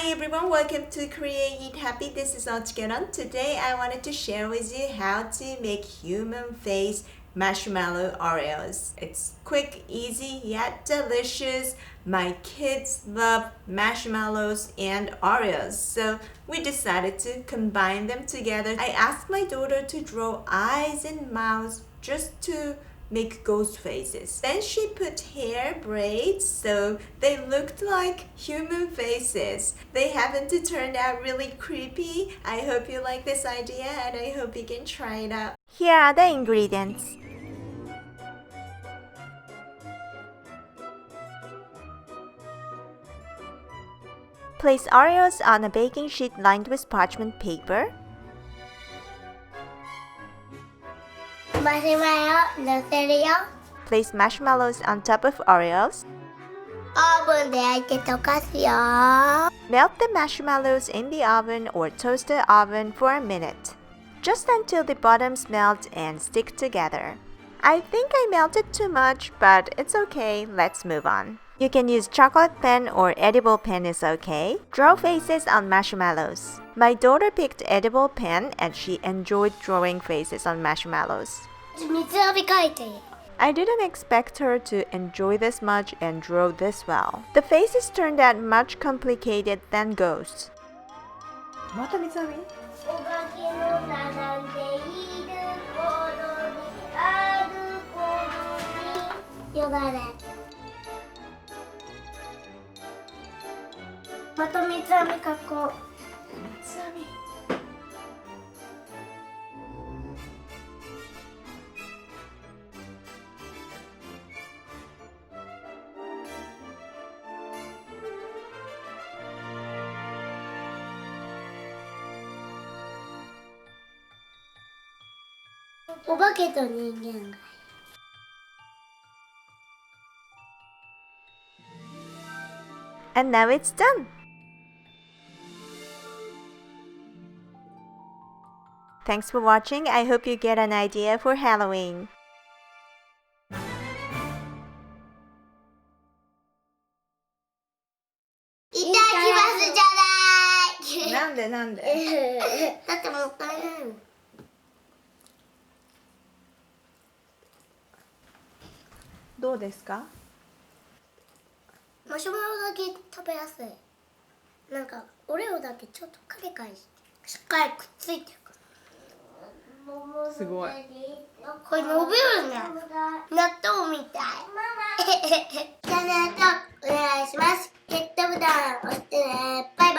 Hi everyone, welcome to Create Eat Happy. This is OCHIKERON. Today I wanted to share with you how to make human face marshmallow Oreos. It's quick, easy, yet delicious. My kids love marshmallows and Oreos, so we decided to combine them together. I asked my daughter to draw eyes and mouths just to make ghost faces. Then she put hair braids so they looked like human faces. They happen to turn out really creepy. I hope you like this idea and I hope you can try it out. Here are the ingredients. Place Oreos on a baking sheet lined with parchment paper. Place marshmallows on top of Oreos. Melt the marshmallows in the oven or toaster oven for a minute, just until the bottoms melt and stick together. I think I melted too much, but it's okay, let's move on. You can use chocolate pen or edible pen is okay. Draw faces on marshmallows. My daughter picked edible pen and she enjoyed drawing faces on marshmallows. I didn't expect her to enjoy this much and draw this well. The faces turned out much complicated than ghosts. And now it's done! Thanks for watching. I hope you get an idea for Halloween. なんでだってもったいないもん。どうですか？マシュマロだけ食べやすい。なんかオレオだけちょっとカリカリしっかりくっついてる。すごい。これ伸びるね。納豆みたい。チャンネル登録お願いします。ゲットボタン押してね。バイバイ。